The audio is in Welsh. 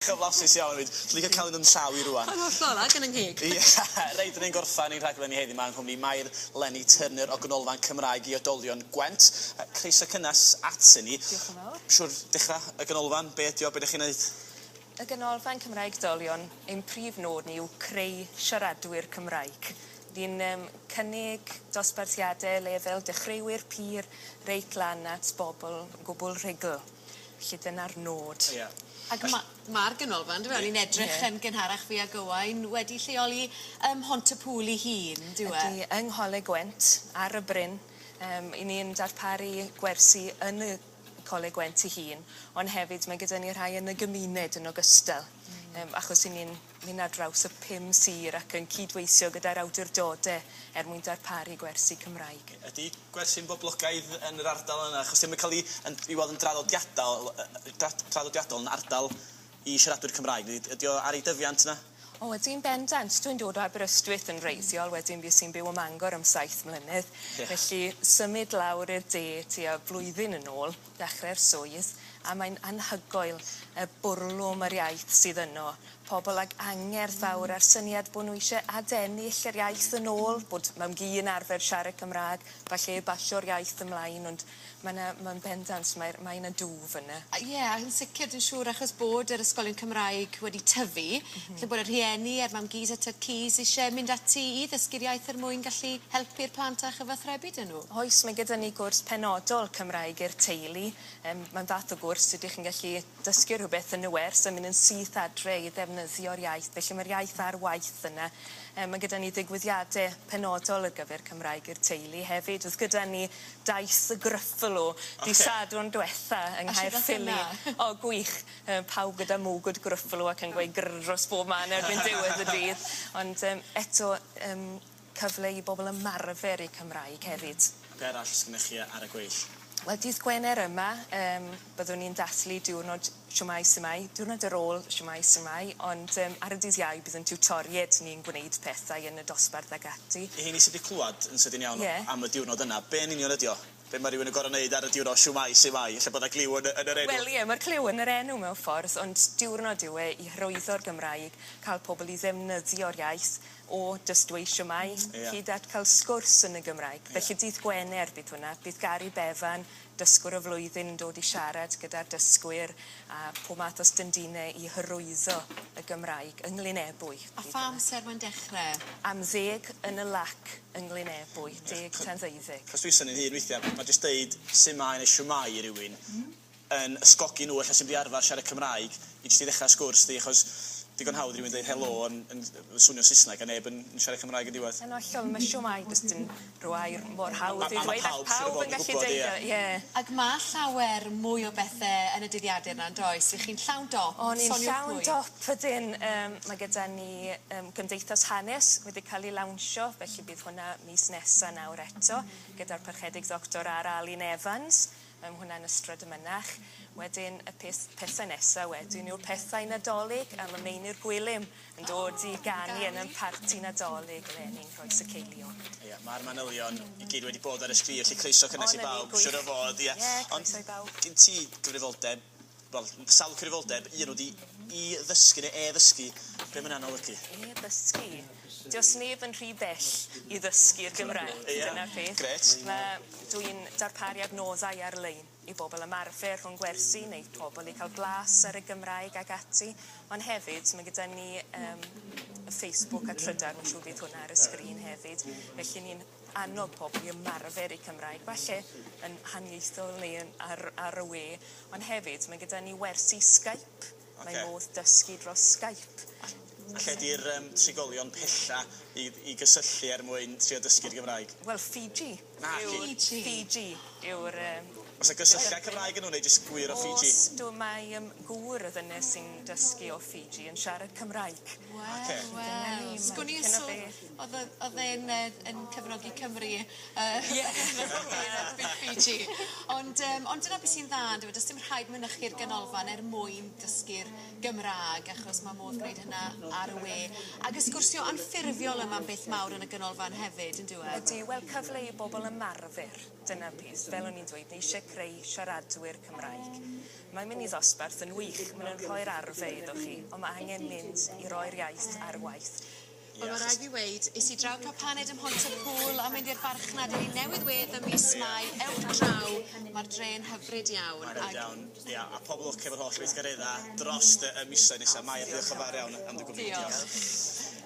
Cyflasus iawn fyd. Dwi'n cael un yn llaw I rwan. Yn hollol, ac yn yngheg. Ie, reid yn ein gorffan i'n rhaglen I heddi. Mae'n nghwmni Mair, Lenny Turner o Ganolfan Cymraeg I Oedolion Gwent. Croeso cynnes at ni. Diolch yn fawr. Siwr, dechrau y ganolfan, be ydi o, be ydych chi'n neud? Y Ganolfan Cymraeg Oedolion, ein prif nod ni yw creu siaradwyr Cymraeg. Ni'n cynnig dosbarthiadau lefel dechreuwyr pyr, reit lan at bobl gwbl rhugl. Felly dyna'r nod. Ie. Ac mae'r ganolfan, dwi'n ni'n edrych yn gynharach fi a Gywain, wedi lleoli Hontypŵl I hun, dwi'n Ydy yng Ngholeg Gwent, ar y Bryn. I ni'n darparu gwersi yn y Coleg Gwent I hun, ond hefyd mae gyda ni rhai yn y gymuned yn ogystal. Achos I ni'n mynd ar draws y 5 sir ac yn cydweithio gyda'r awdurdodau mwyn darparu gwersi Cymraeg. Ydy gwersi'n boblogaidd yn yr ardal yna? Achos ddim yn cael I weld yn draddodiadol yn ardal I siaradwyr Cymraeg. Ydy o ar ei dyfiant yna? O, ydy'n bendant. Dwi'n dod o Aberystwyth yn reithiol, wedyn bues i'n byw ym Mangor am 7 mlynedd. Felly, symud lawr i'r de tua blwyddyn yn ôl, dechrau'r swydd, a mae'n anhygoel y bwrlwm yr iaith sydd yno. Pobl ag angerdd fawr a'r syniad bod nhw eisiau adennill yr iaith yn ôl, bod mam gi yn arfer siarad Cymraeg, falle basio'r iaith ymlaen, ond mae'n bendant, mae'n y dwf yna. Ie, yn sicr dwi'n siŵr achos bod yr ysgolion Cymraeg wedi tyfu, lle bod y rhieni a'r mam gis a tydcis eisiau mynd ati I ddysgu'r iaith mwyn gallu helpu'r plant a chyfathrebu dyn nhw. Oes, mae gyda ni gwrs penodol Cymraeg i'r teulu. Mae'n fath o gwrs ydych chi'n gallu dysgu rhywbeth yn y wers a mynd yn syth adre I ddefnyddio'r iaith. Felly mae'r iaith ar waith yna. Mae gyda ni ddigwyddiadau penodol ar gyfer Cymraeg i'r teulu hefyd. Oedd gyda ni daith y Gryffalo di Sadwrn diwetha yng Nghaerffili. O, gwych. Pawb gyda mwgwd Gryffalo ac yn gweud grr dros bob man erbyn diwedd y dydd. Ond eto cyfle I bobl ymarfer I Cymraeg hefyd. Be arall sgynnych chi ar y gweill? Wel, dydd Gwener yma, byddwn ni'n dathlu diwrnod siwmai symai, diwrnod ar ôl siwmai symai, ond ar y dydd Iau bydd yn tiwtoried ni'n gwneud pethau yn y dosbarth ag ati. I hyn I sydd wedi clywed yn sydyn iawn am y diwrnod yna, be yn union ydi o? Be mae rhywun yn gorau wneud ar y diwrnod siwmai symai, lle bod yna gliw yn yr enw? Wel, ie, mae'r cliw yn yr enw mewn ffordd, ond diwrnod yw I hyrwyddo'r Gymraeg, cael pobl I ddefnyddio'r iaith o dystweisio mai, hyd at cael sgwrs yn y Gymraeg. Felly dydd Gwener bydd hwnna, bydd Gary Bevan, dysgwr y flwyddyn yn dod I siarad gyda'r dysgwyr a pob math o styndinau I hyrwyddo y Gymraeg yng Nghlynebwy. A pha amser mae'n dechrau? Am 10 yn y lac yng Nghlynebwy, 10 tan 12. Chos dwi'n syniad hyn weithiau, mae jyst deud symai neu siwmai I rywun yn ysgogi nhw allan sy'n wedi arfer siarad Cymraeg I jyst I ddechrau sgwrs di, achos digon hawdd rhywun dweud helo yn swnio Saesneg a neb yn siarad Cymraeg yn diwedd. Yn ollol, mae siwmai jyst yn rhoi mor hawdd I ddweud ac pawb yn gallu deud o. Ac mae llawer mwy o bethau yn y dyddiadur yna, does? I chi'n llawn dop, O, ni'n llawn dop ydyn. Mae gyda ni Gymdeithas Hanes wedi cael ei lawnsio, felly bydd hwnna mis nesa nawr eto, gyda'r parchedig Dr Alun Evans. Hwnna'n ystod y mynach. Wedyn y pethau nesaf wedyn yw'r pethau nadolig a mae Meinir Gwilym yn dod I ganu yn y parti nadolig Lenin Croes y Ceilion. Ie, mae'r manylion I gyd wedi bod ar y sgrir, lle croeso cynnes I bawb, siwr o fod, ie. Croeso I bawb. Ond, gyn ti gyfrifoldeb, wel, sawl cyfrifoldeb, un o di I ddysgu neu e-ddysgu, be mae'n anolygu? E-ddysgu? Dios neb yn rhy bell I ddysgu'r Gymraeg, dyna'r peth. Gret. Dwi'n darparu adnoddau ar-lein I bobl ymarfer rhwng gwersi neu pobl I cael blas ar y Gymraeg ag ati. Ond hefyd, mae gyda ni Facebook a Trydar, mae'n siŵr bydd hwnna ar y sgrin hefyd. Felly ni'n annog pobl I ymarfer I Cymraeg, falle yn haniaethol neu ar y we. Ond hefyd, mae gyda ni wersi Skype. Mae modd dysgu dros Skype. A lle di'r trigolion pella I gysylltu mwyn trio dysgu'r Gymraeg? Wel, Fiji. Fiji yw'r... Os y gysylltiau Cymraeg yn nhw, neu jyst gwir o Fiji? Os, mae gŵr o ddyna sy'n dysgu o Fiji yn siarad Cymraeg. Wel. Sgwn I oedd e'n cyfnogi Cymru yn Fiji. Ond dyna beth sy'n dda, does dim rhaid mynychu'r ganolfan mwyn dysgu'r Gymraeg, achos mae modd gwneud hynna ar y we. Ac ysgwrsio anffurfiol yma'n beth mawr yn y ganolfan hefyd, yn dweud? Ydy, wel cyfle I bobl ymarfer, dyna beth. Fel o'n i'n dweud, ni eisiau creu siaradwyr Cymraeg. Mae'n mynd i ddosbarth yn wych, mae'n rhoi'r arfe iddo chi, ond mae angen mynd i roi'r iaith ar waith. Wel, mae rhaid fi weid, is i draw cael paned ym Mhontypool a mynd i'r farchnad yn ei newydd wedd ym mis Mai. Ewch draw, mae'r dre'n hyfryd iawn. Mae'n hyfryd iawn, ia, a pobl lwc efo'r holl weithgaredda dros y misau nesaf. Mair, diolch yn fawr iawn am dy gwmni. Diolch.